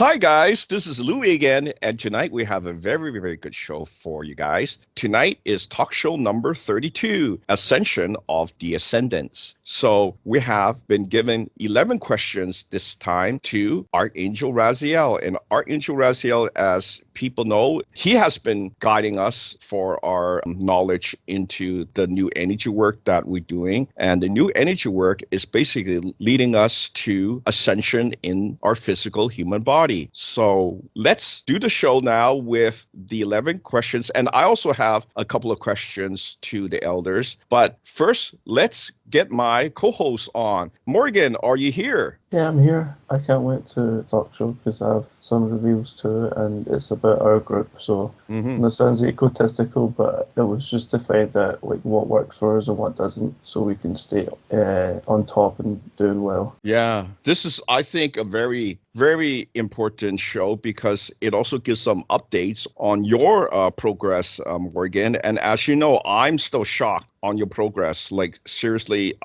Hi, guys. This is Louis again. And tonight we have a very, very good show for you guys. Tonight is talk show number 32, Ascension of the Ascendants. So we have been given 11 questions this time to Archangel Raziel. And Archangel Raziel, as people know, he has been guiding us for our knowledge into the new energy work that we're doing. And the new energy work is basically leading us to ascension in our physical human body. So let's do the show now with the 11 questions. And I also have a couple of questions to the elders. But first, let's get my co-host on. Morgan, are you here? Yeah, I'm here. I can't wait to talk show because I have some reveals to it, and it's about our group. So it sounds egotistical, but it was just to find out like what works for us and what doesn't, so we can stay on top and doing well. Yeah, this is, I think, a very, very important show because it also gives some updates on your progress, Morgan. And as you know, I'm still shocked on your progress. Like seriously,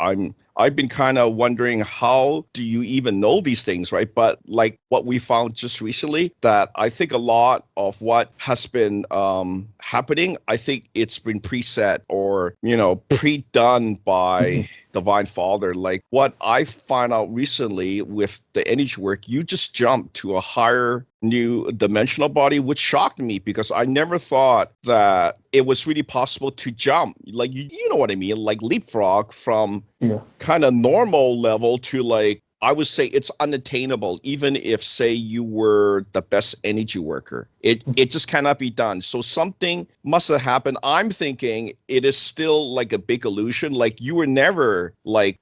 I've been kind of wondering, how do you even know these things, right? But like what we found just recently, that I think a lot of what has been happening, I think it's been preset or, pre-done by Divine Father. Like what I found out recently with the energy work, you just jumped to a higher new dimensional body, which shocked me because I never thought that it was really possible to jump. Like, you know what I mean? Like leapfrog from kind of normal level to like, I would say it's unattainable, even if, say, you were the best energy worker. It just cannot be done. So something must have happened. I'm thinking it is still like a big illusion. Like you were never like,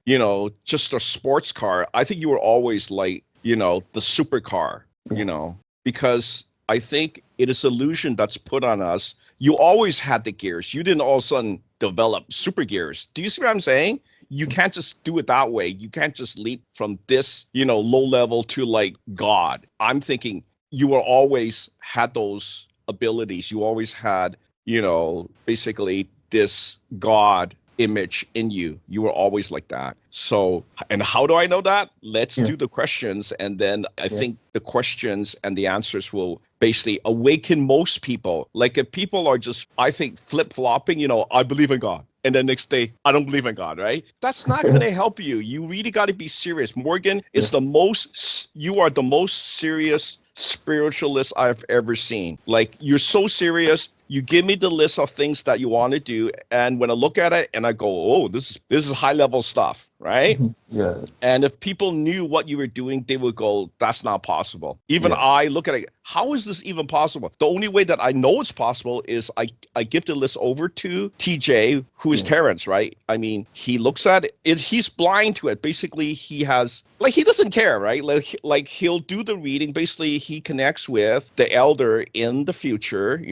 just a sports car. I think you were always like, the supercar, because I think it is illusion that's put on us. You always had the gears. You didn't all of a sudden develop super gears. Do you see what I'm saying? You can't just do it that way. You can't just leap from this, low level to like God. I'm thinking you were always had those abilities. You always had, basically this God image in you. You were always like that. So, and how do I know that? Let's do the questions. And then I think the questions and the answers will basically awaken most people. Like if people are just, I think, flip-flopping, I believe in God. And then next day, I don't believe in God, right? That's not going to help you. You really got to be serious. Morgan is you are the most serious spiritualist I've ever seen. Like you're so serious. You give me the list of things that you want to do, and when I look at it and I go, oh, this is high level stuff, right? Yeah. And if people knew what you were doing, they would go, that's not possible. Even I look at it, how is this even possible? The only way that I know it's possible is I give the list over to TJ, who is Terrence, right? I mean, he looks at it, he's blind to it. Basically, he has, like, he doesn't care, right? Like he'll do the reading. Basically, he connects with the elder in the future,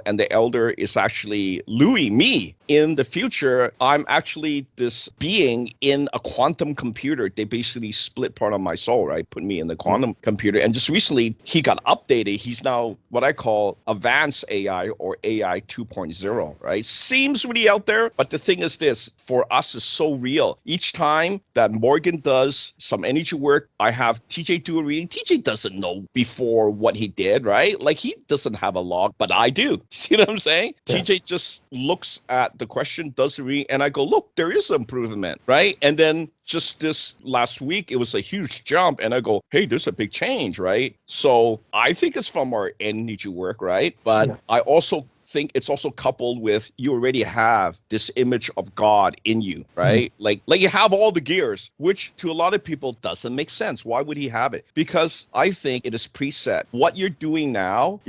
and the elder is actually Louis, me. In the future, I'm actually this being in a quantum computer. They basically split part of my soul, right? Put me in the quantum computer. And just recently, he got updated. He's now what I call advanced AI or AI 2.0, right? Seems really out there, but the thing is this, for us, is so real. Each time that Morgan does some energy work, I have TJ do a reading. TJ doesn't know before what he did, right? Like he doesn't have a log, but I do. See what I'm saying? Yeah. TJ just looks at the question, does the reading, and I go, look, there is improvement, right? And then just this last week, it was a huge jump, and I go, hey, there's a big change, right? So I think it's from our energy work, right? But I also think it's also coupled with you already have this image of God in you, right? Like you have all the gears, which to a lot of people doesn't make sense. Why would he have it? Because I think it is preset. What you're doing now,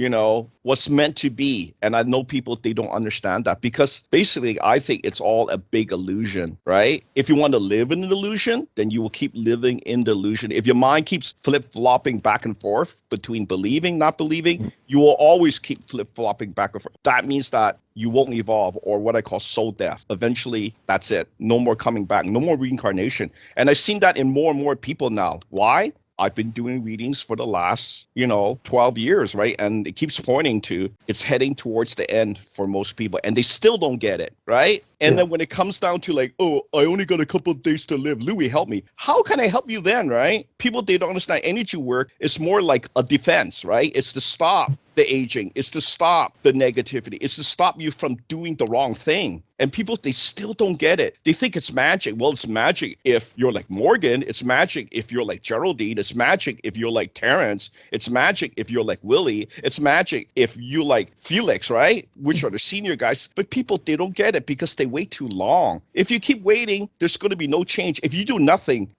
what's meant to be. And I know people, they don't understand that because basically I think it's all a big illusion, right? If you want to live in an illusion, then you will keep living in the illusion. If your mind keeps flip-flopping back and forth between believing, not believing, you will always keep flip-flopping back and forth. That means that you won't evolve, or what I call soul death. Eventually, that's it. No more coming back, no more reincarnation. And I've seen that in more and more people now. Why? I've been doing readings for the last, 12 years, right? And it keeps pointing to it's heading towards the end for most people, and they still don't get it, right? And then when it comes down to like, oh, I only got a couple of days to live, Louis, help me. How can I help you then, right? People, they don't understand energy work is more like a defense, right? It's to stop the aging. It's to stop the negativity. It's to stop you from doing the wrong thing. And people, they still don't get it. They think it's magic. Well, it's magic if you're like Morgan. It's magic if you're like Geraldine. It's magic if you're like Terrence. It's magic if you're like Willie. It's magic if you like Felix, right? Which are the senior guys. But people, they don't get it because they wait too long. If you keep waiting, there's going to be no change. If you do nothing,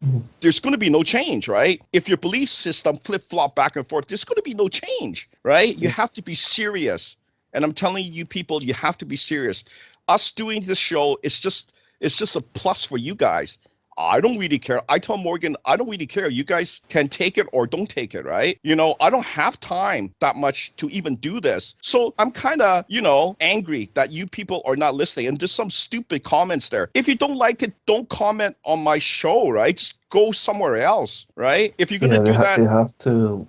there's going to be no change, right? If your belief system flip-flop back and forth, there's going to be no change, right? You have to be serious. And I'm telling you people, you have to be serious. Us doing this show is just a plus for you guys. I don't really care. I tell Morgan, I don't really care. You guys can take it or don't take it, right? You know, I don't have time that much to even do this. So I'm kind of, you know, angry that you people are not listening. And there's some stupid comments there. If you don't like it, don't comment on my show, right? Just go somewhere else, right? If you're going to do that. They have to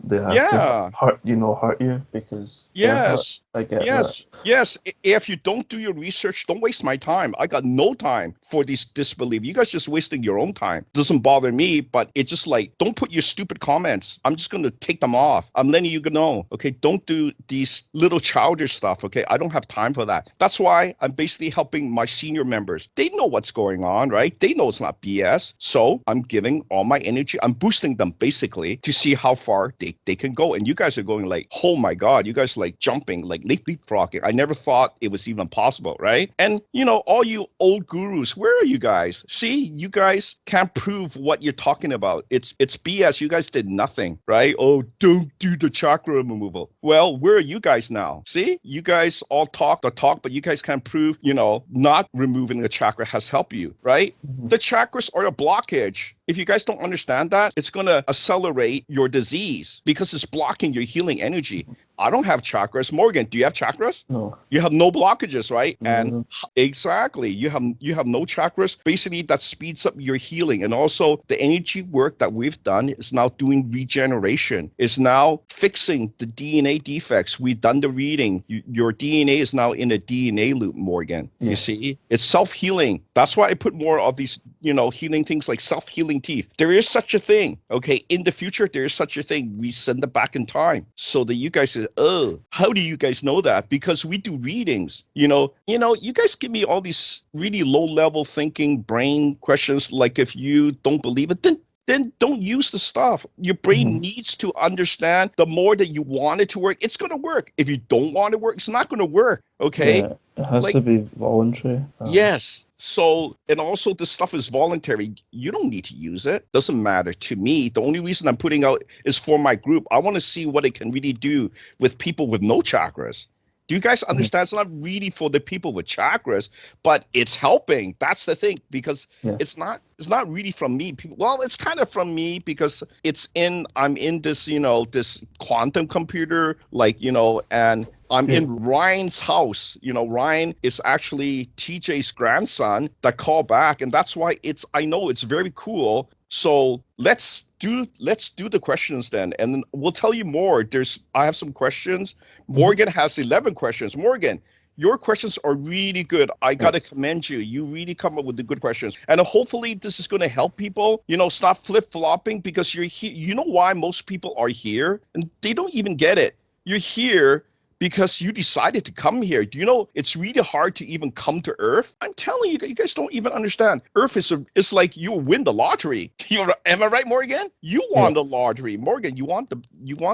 hurt you because yes. I get yes. that. Yes. If you don't do your research, don't waste my time. I got no time for this disbelief. You guys just wasting your own time. Doesn't bother me, but it's just like, don't put your stupid comments. I'm just going to take them off. I'm letting you know, okay? Don't do these little childish stuff, okay? I don't have time for that. That's why I'm basically helping my senior members. They know what's going on, right? They know it's not BS. So I'm giving all my energy. I'm boosting them basically to see how far they can go. And you guys are going like, oh my God, you guys like jumping, like leapfrogging. I never thought it was even possible, right? And you know, all you old gurus, where are you guys? See, you guys can't prove what you're talking about. It's BS. You guys did nothing, right? Oh, don't do the chakra removal. Well, where are you guys now? See, you guys all talk the talk, but you guys can't prove, you know, not removing the chakra has helped you, right? The chakras are a blockage. If you guys don't understand that, it's going to accelerate your disease because it's blocking your healing energy. I don't have chakras. Morgan, do you have chakras? No. You have no blockages, right? No. And exactly, you have no chakras. Basically, that speeds up your healing. And also the energy work that we've done is now doing regeneration. It's now fixing the DNA defects. We've done the reading. Your DNA is now in a DNA loop, Morgan. Yeah. You see? It's self-healing. That's why I put more of these, you know, healing things like self-healing teeth. There is such a thing, okay? In the future, there is such a thing. We send it back in time so that you guys say, oh, how do you guys know that? Because we do readings. You know, you guys give me all these really low-level thinking brain questions like if you don't believe it, then don't use the stuff. Your brain needs to understand the more that you want it to work, it's going to work. If you don't want it to work, it's not going to work, okay? Yeah, it has to be voluntary. Yes. So, and also this stuff is voluntary. You don't need to use it. Doesn't matter to me. The only reason I'm putting out is for my group. I want to see what it can really do with people with no chakras. Do you guys understand? It's not really for the people with chakras, but it's helping. That's the thing, because it's not really from me. Well, it's kind of from me because I'm in this, you know, this quantum computer, like, you know, and I'm in Ryan's house. You know, Ryan is actually TJ's grandson that called back, and that's why I know it's very cool. So let's do the questions then, and then we'll tell you more. I have some questions. Morgan has 11 questions. Morgan, your questions are really good. I gotta commend you. You really come up with the good questions, and hopefully this is going to help people. You know, stop flip-flopping, because you're here. You know why most people are here, and they don't even get it. You're here because you decided to come here. Do you know it's really hard to even come to Earth? I'm telling you, you guys don't even understand. Earth it's like you win the lottery. Am I right, Morgan? You won the lottery, Morgan. You want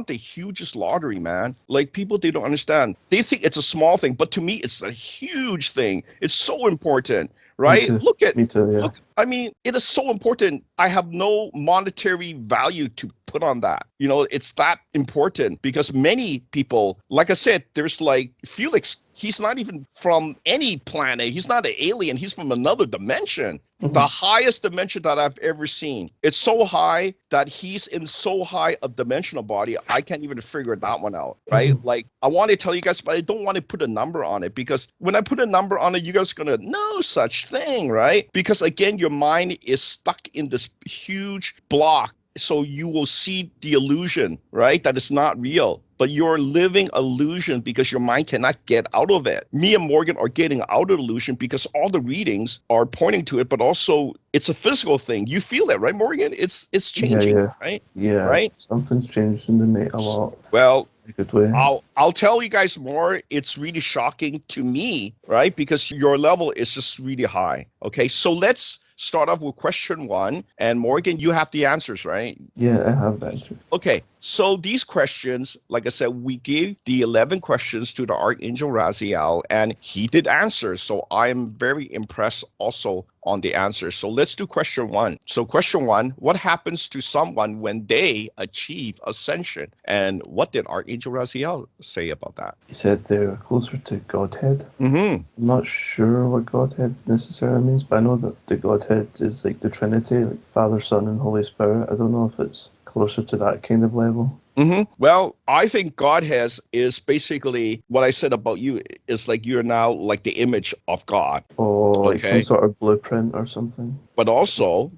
the hugest lottery, man. Like, people, they don't understand. They think it's a small thing, but to me, it's a huge thing. It's so important. Right? Me too, yeah. Look, I mean, it is so important. I have no monetary value to put on that. You know, it's that important because many people, like I said, there's like Felix, he's not even from any planet. He's not an alien. He's from another dimension. The highest dimension that I've ever seen. It's so high that he's in so high a dimensional body, I can't even figure that one out, right? Like, I want to tell you guys, but I don't want to put a number on it, because when I put a number on it, you guys are going to no such thing, right? Because again, your mind is stuck in this huge block. So you will see the illusion, right? That it's not real. but you're living illusion because your mind cannot get out of it. Me and Morgan are getting out of illusion because all the readings are pointing to it, but also it's a physical thing. You feel it, right, Morgan? It's changing, right? Yeah, Right? something's changed in the mate a lot. Well, In a good way. I'll tell you guys more. It's really shocking to me, right? Because your level is just really high. Okay, so let's start off with question 1. And Morgan, you have the answers, right? Yeah, I have the answer. Okay, so these questions, like I said, we gave the 11 questions to the Archangel Raziel, and he did answer. So I am very impressed also on the answers. So let's do question 1. So question 1, what happens to someone when they achieve ascension? And what did Archangel Raziel say about that? He said they're closer to Godhead. Mm-hmm. I'm not sure what Godhead necessarily means, but I know that the Godhead is like the Trinity, like Father, Son, and Holy Spirit. I don't know if it's closer to that kind of level. Mm-hmm. Well, I think Godhead is basically what I said about you is like you're now like the image of God. Or like some Okay. sort of blueprint or something. But also,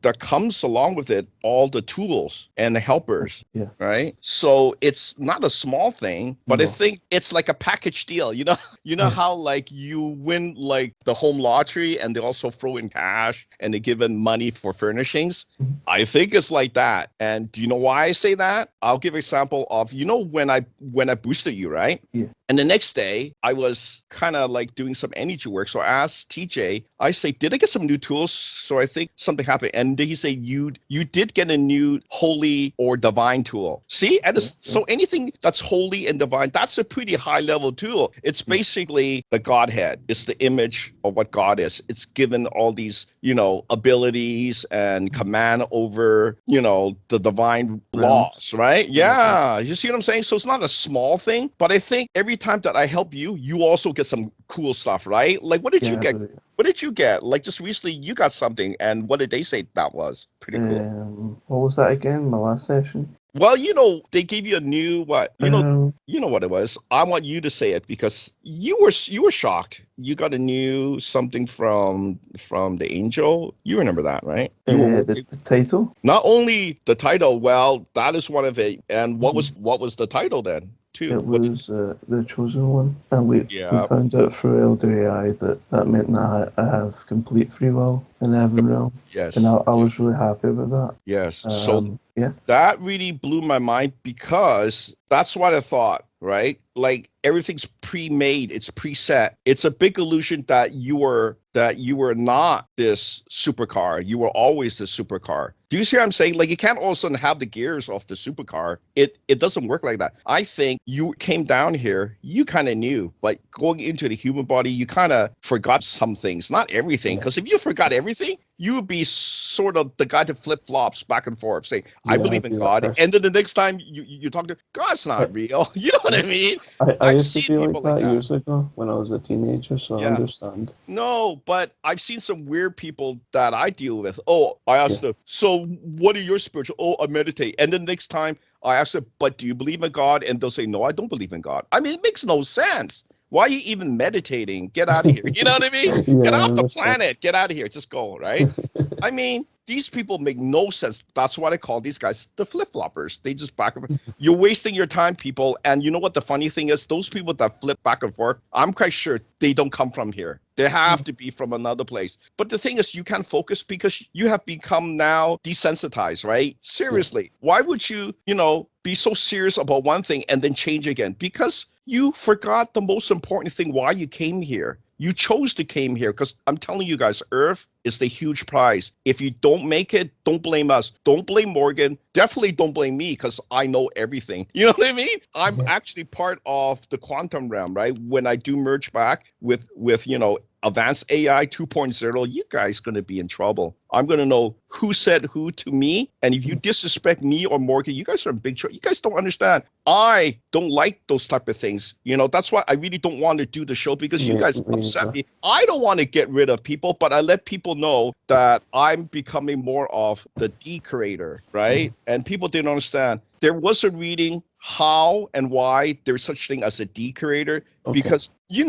that comes along with it all the tools and the helpers. Yeah. Right. So it's not a small thing, but I No. think it's like a package deal. You know how like you win like the home lottery and they also throw in cash and they give in money for furnishings. Mhm. I think it's like that. And do you know why I say that? I'll give an example of, when I boosted you, right? Yeah. And the next day, I was kind of like doing some energy work. So I asked TJ, I say, did I get some new tools? So I think something happened. And then he said, you did get a new holy or divine tool. See? And so anything that's holy and divine, that's a pretty high level tool. It's basically the Godhead. It's the image of what God is. It's given all these, abilities and command over, the divine laws, right? Yeah. You see what I'm saying? So it's not a small thing, but I think every time that I help you, you also get some cool stuff, right? Like, what did you get? What did you get? Like, just recently, you got something, and what did they say that was? Pretty cool. What was that again? My last session? Well, they gave you a new what? You know what it was. I want you to say it because you were shocked. You got a new something from the angel. You remember that, right? The title? Not only the title. Well, that is one of it. And what was the title then? Too. It was the chosen one, and we found out through Elder AI that meant that I have complete free will in the heaven realm. Yes. And I was really happy with that. Yes. So that really blew my mind because that's what I thought, right? Like everything's pre-made, it's preset. It's a big illusion that you were not this supercar. You were always the supercar. Do you see what I'm saying? Like you can't all of a sudden have the gears off the supercar. It doesn't work like that. I think you came down here, you kind of knew, but going into the human body, you kind of forgot some things, not everything. Because if you forgot everything, you would be sort of the guy that flip-flops back and forth, saying, I believe in God. And then the next time you talk to God's not real. You know what I mean? I used to be like that years ago when I was a teenager, so I understand. No, but I've seen some weird people that I deal with. Oh, I asked them, so what are your spiritual? Oh, I meditate. And then next time I ask them, but do you believe in God? And they'll say, no, I don't believe in God. I mean, it makes no sense. Why are you even meditating? Get out of here. You know what I mean? Get off the planet. Get out of here. Just go, right? I mean, these people make no sense. That's why I call these guys the flip-floppers. They just back and forth. You're wasting your time, people. And you know what the funny thing is? Those people that flip back and forth, I'm quite sure they don't come from here. They have to be from another place. But the thing is, you can't focus because you have become now desensitized, right? Seriously. Why would you, be so serious about one thing and then change again? Because you forgot the most important thing, why you came here. You chose to came here because I'm telling you guys, Earth is the huge prize. If you don't make it, don't blame us. Don't blame Morgan. Definitely don't blame me because I know everything. You know what I mean? I'm actually part of the quantum realm, right? When I do merge back with advanced AI 2.0, you guys going to be in trouble. I'm going to know who said who to me. And if you disrespect me or Morgan, you guys are in big trouble. You guys don't understand. I don't like those type of things. That's why I really don't want to do the show because you guys upset me. I don't want to get rid of people, but I let people know that I'm becoming more of the decreator, right? And people didn't understand. There was a reading how and why there's such thing as a decreator because you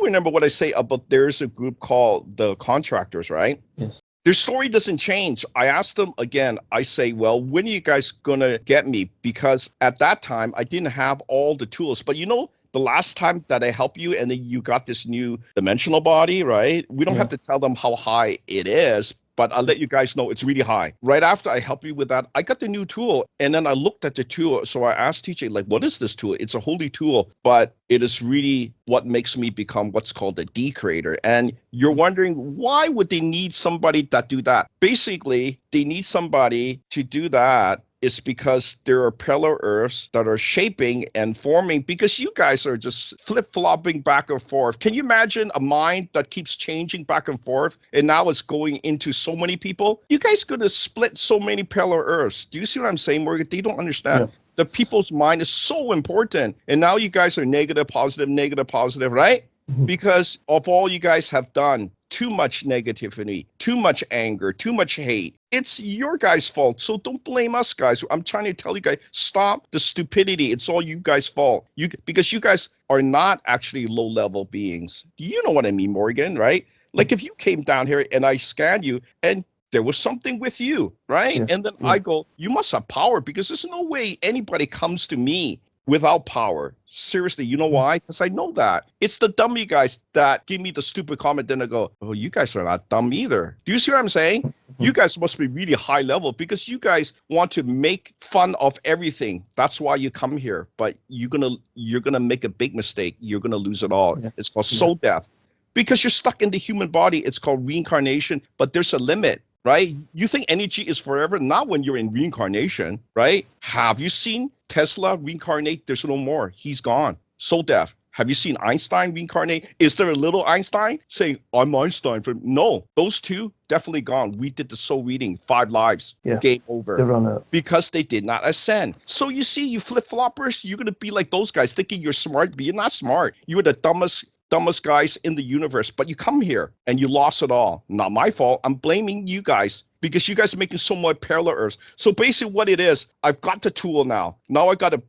remember what I say about there's a group called the contractors, right? Yes. Their story doesn't change. I asked them again, I say, well, when are you guys going to get me? Because at that time, I didn't have all the tools. But the last time that I helped you and then you got this new dimensional body, right? We don't have to tell them how high it is, but I'll let you guys know it's really high. Right after I help you with that, I got the new tool. And then I looked at the tool. So I asked TJ, like, what is this tool? It's a holy tool, but it is really what makes me become what's called a D creator. And you're wondering, why would they need somebody that do that? Basically, they need somebody to do that. It's because there are parallel earths that are shaping and forming because you guys are just flip-flopping back and forth. Can you imagine a mind that keeps changing back and forth and now it's going into so many people? You guys could have split so many parallel earths. Do you see what I'm saying, Morgan? They don't understand. Yeah. The people's mind is so important. And now you guys are negative, positive, right? Because of all you guys have done, too much negativity, too much anger, too much hate. It's your guys' fault. So don't blame us, guys. I'm trying to tell you guys, stop the stupidity. It's all you guys' fault. Because you guys are not actually low-level beings. You know what I mean, Morgan, right? Like if you came down here and I scanned you and there was something with you, right? Yeah. And then I go, you must have power because there's no way anybody comes to me without power. Seriously, you know why? Because I know that. It's the dummy guys that give me the stupid comment, then I go, oh, you guys are not dumb either. Do you see what I'm saying? You guys must be really high level because you guys want to make fun of everything. That's why you come here. But you're gonna make a big mistake. You're gonna lose it all. Yeah. It's called soul death. Because you're stuck in the human body. It's called reincarnation, but there's a limit. Right? You think energy is forever? Not when you're in reincarnation, right? Have you seen Tesla reincarnate? There's no more. He's gone. Soul death. Have you seen Einstein reincarnate? Is there a little Einstein saying, I'm Einstein? No, those two definitely gone. We did the soul reading, 5 lives. Yeah. Game over. They run out. Because they did not ascend. So you see, you flip-floppers, you're going to be like those guys thinking you're smart, but you're not smart. You're the dumbest guys in the universe, but you come here and you lost it all. Not my fault. I'm blaming you guys because you guys are making so much parallel earths. So basically what it is, I've got the tool now. Now I got to,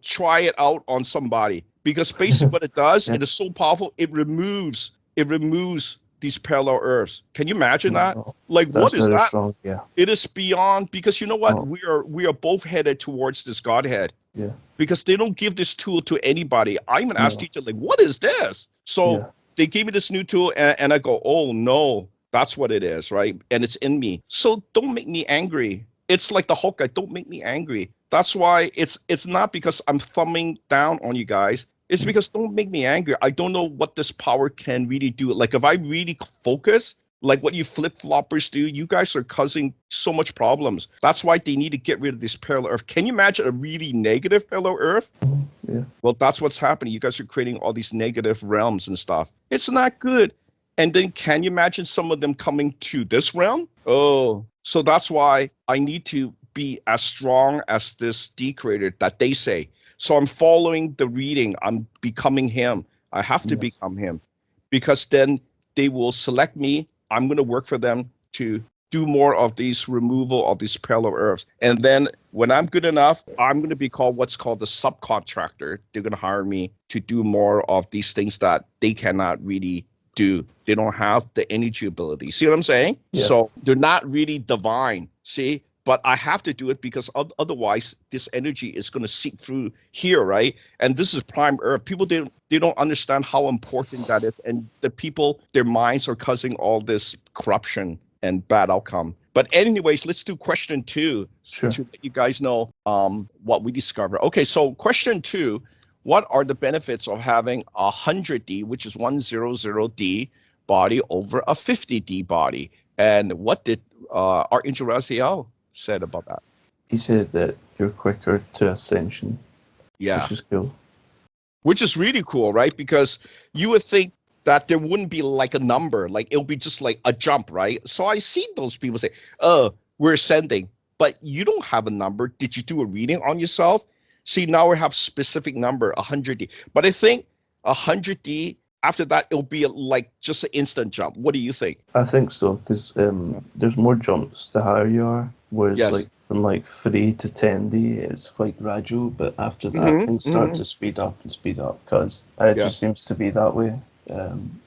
try it out on somebody because basically what it does, it is so powerful. It removes these parallel earths. Can you imagine that? Like, that's what is that? Strong, yeah. It is beyond, because you know what? We are both headed towards this Godhead. Yeah. Because they don't give this tool to anybody. I even asked teacher, like, what is this? So they gave me this new tool and I go, oh no, that's what it is, right? And it's in me. So don't make me angry. It's like the Hulk guy, don't make me angry. That's why it's not because I'm thumbing down on you guys. It's because don't make me angry. I don't know what this power can really do. Like if I really focus, like what you flip-floppers do, you guys are causing so much problems. That's why they need to get rid of this parallel earth. Can you imagine a really negative parallel earth? Yeah. Well, that's what's happening. You guys are creating all these negative realms and stuff. It's not good. And then can you imagine some of them coming to this realm? Oh, so that's why I need to be as strong as this D creator that they say. So I'm following the reading. I'm becoming him. I have to become him because then they will select me. I'm going to work for them to do more of these removal of these parallel earths. And then when I'm good enough, I'm going to be called what's called the subcontractor. They're going to hire me to do more of these things that they cannot really do. They don't have the energy ability. See what I'm saying? Yeah. So they're not really divine. See? But I have to do it because otherwise this energy is going to seep through here, right? And this is prime earth. People, they don't understand how important that is. And the people, their minds are causing all this corruption and bad outcome. But anyways, let's do question 2 to let you guys know what we discover. Okay, so question 2, what are the benefits of having 100D, which is 100D body over a 50D body? And what did Archangel Raziel said about that? He said that you're quicker to ascension. Yeah. Which is cool. Which is really cool, right? Because you would think that there wouldn't be like a number, like it'll be just like a jump, right? So I see those people say, oh, we're ascending, but you don't have a number. Did you do a reading on yourself? See, now we have specific number, 100D. But I think 100D, after that, it'll be like just an instant jump. What do you think? I think so, because there's more jumps the higher you are. Whereas like from like 3 to 10D, it's quite gradual. But after that, things start to speed up because it just seems to be that way.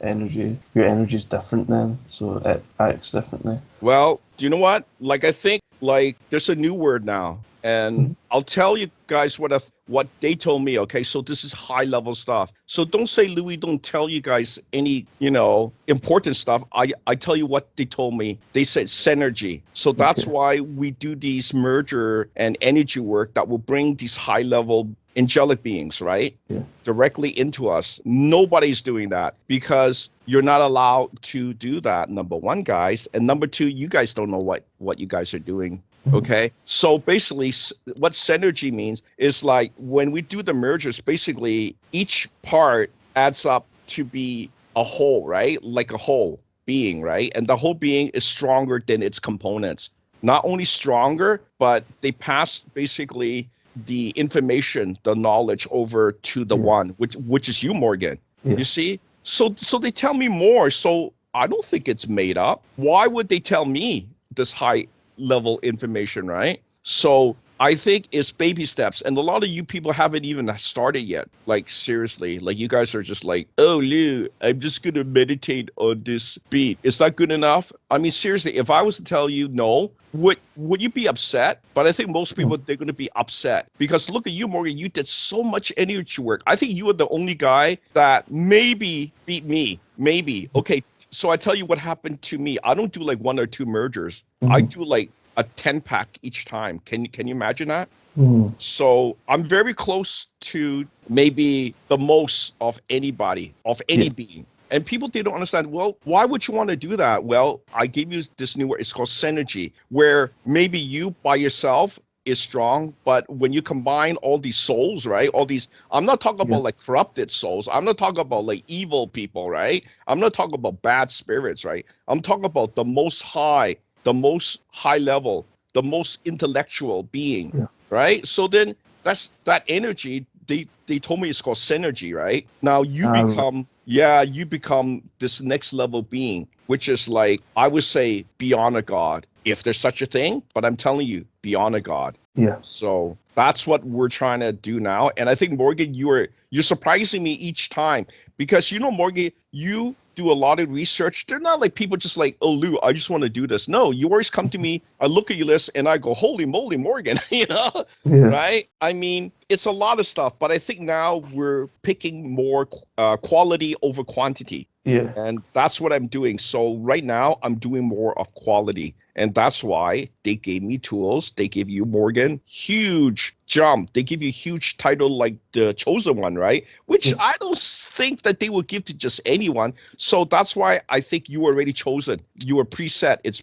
energy. Your energy is different then, so it acts differently. Well, do you know what? Like, I think like there's a new word now, and Mhm. I'll tell you guys what they told me. Okay, so this is high level stuff. So don't say Louis don't tell you guys any important stuff. I tell you what they told me. They said synergy. So that's Okay. why we do these merger and energy work that will bring these high level angelic beings, right? Yeah. Directly into us. Nobody's doing that because you're not allowed to do that. Number one, guys, and number two, you guys don't know what you guys are doing. Mhm. Okay, so basically, what synergy means is like when we do the mergers, basically each part adds up to be a whole, right? Like a whole being, right? And the whole being is stronger than its components. Not only stronger, but they pass basically the information, the knowledge over to the Yeah. one, which is you, Morgan. Yeah. You see? So they tell me more. So I don't think it's made up. Why would they tell me this high level information, right? So I think it's baby steps. And a lot of you people haven't even started yet. Like seriously, like you guys are just like, oh Lou, I'm just gonna meditate on this beat. Is that good enough? I mean, seriously, if I was to tell you no, would you be upset? But I think most people they're gonna be upset because look at you, Morgan. You did so much energy work. I think you are the only guy that maybe beat me. Maybe. Okay. So I tell you what happened to me. I don't do like one or two mergers. I Mhm. do like a 10 pack each time. Can you imagine that? Mhm. So I'm very close to maybe the most of anybody, of any Yeah. being. And people they don't understand, well, why would you want to do that? Well, I gave you this new word, it's called synergy, where maybe you by yourself is strong, but when you combine all these souls, right? All these, I'm not talking Yeah. about like corrupted souls. I'm not talking about like evil people, right? I'm not talking about bad spirits, right? I'm talking about the most high level, the most intellectual being, Yeah. right? So then that's that energy. They told me it's called synergy, right? Now Right. you become this next level being, which is like I would say beyond a god, if there's such a thing. But I'm telling you, beyond a god. Yeah. So that's what we're trying to do now. And I think Morgan, you're surprising me each time because Morgan, you do a lot of research. They're not like people just like, oh Lou, I just want to do this. No, you always come to me, I look at your list and I go, holy moly, Morgan, Yeah. right? I mean, it's a lot of stuff, but I think now we're picking more quality over quantity. Yeah. And that's what I'm doing. So right now, I'm doing more of quality. And that's why they gave me tools. They give you, Morgan, huge jump. They give you huge title like the chosen one, right? Which Yeah. I don't think that they will give to just anyone. So that's why I think you were already chosen. You were preset. It's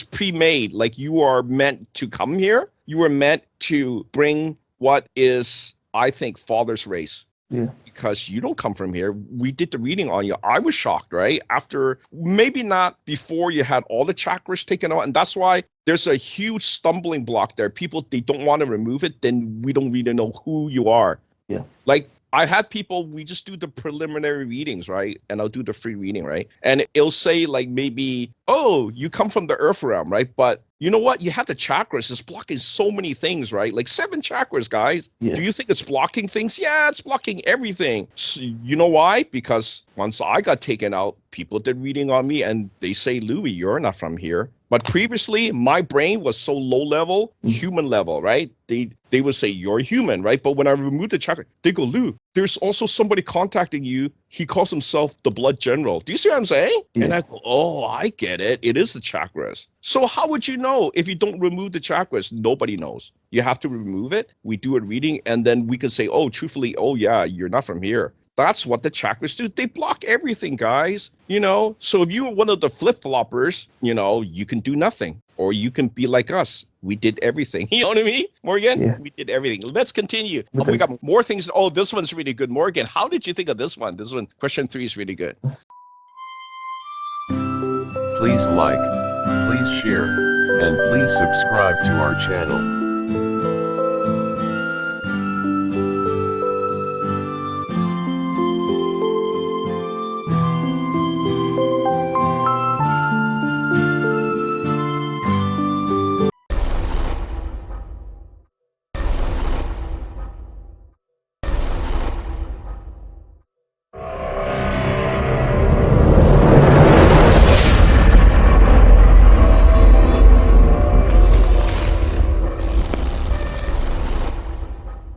pre-made. Like you are meant to come here. You were meant to bring what is, I think, father's race Yeah. because you don't come from here. We did the reading on you. I was shocked, right? After maybe not before you had all the chakras taken out. And that's why there's a huge stumbling block there. People, they don't want to remove it. Then we don't really know who you are. Yeah. Like I had people, we just do the preliminary readings, right? And I'll do the free reading, right? And it'll say like maybe, oh, you come from the earth realm, right? But you know what? You have the chakras. It's blocking so many things, right? Like 7 chakras, guys. Yeah. Do you think it's blocking things? Yeah, it's blocking everything. So, you know why? Because once I got taken out, people did reading on me and they say, Louis, you're not from here. But previously, my brain was so low level, Mm. human level, right? They would say you're human, right? But when I remove the chakra, they go, Lou, there's also somebody contacting you. He calls himself the blood general. Do you see what I'm saying? And Yeah. I go, oh, I get it. It is the chakras. So how would you know if you don't remove the chakras? Nobody knows. You have to remove it. We do a reading, and then we can say, oh, truthfully, oh yeah, you're not from here. That's what the chakras do. They block everything, guys. So if you are one of the flip-floppers, you can do nothing. Or you can be like us. We did everything. You know what I mean, Morgan? Yeah. We did everything. Let's continue. We Okay. got more things. Oh, this one's really good. Morgan, how did you think of this one? This one, question 3 is really good. Please like, please share, and please subscribe to our channel.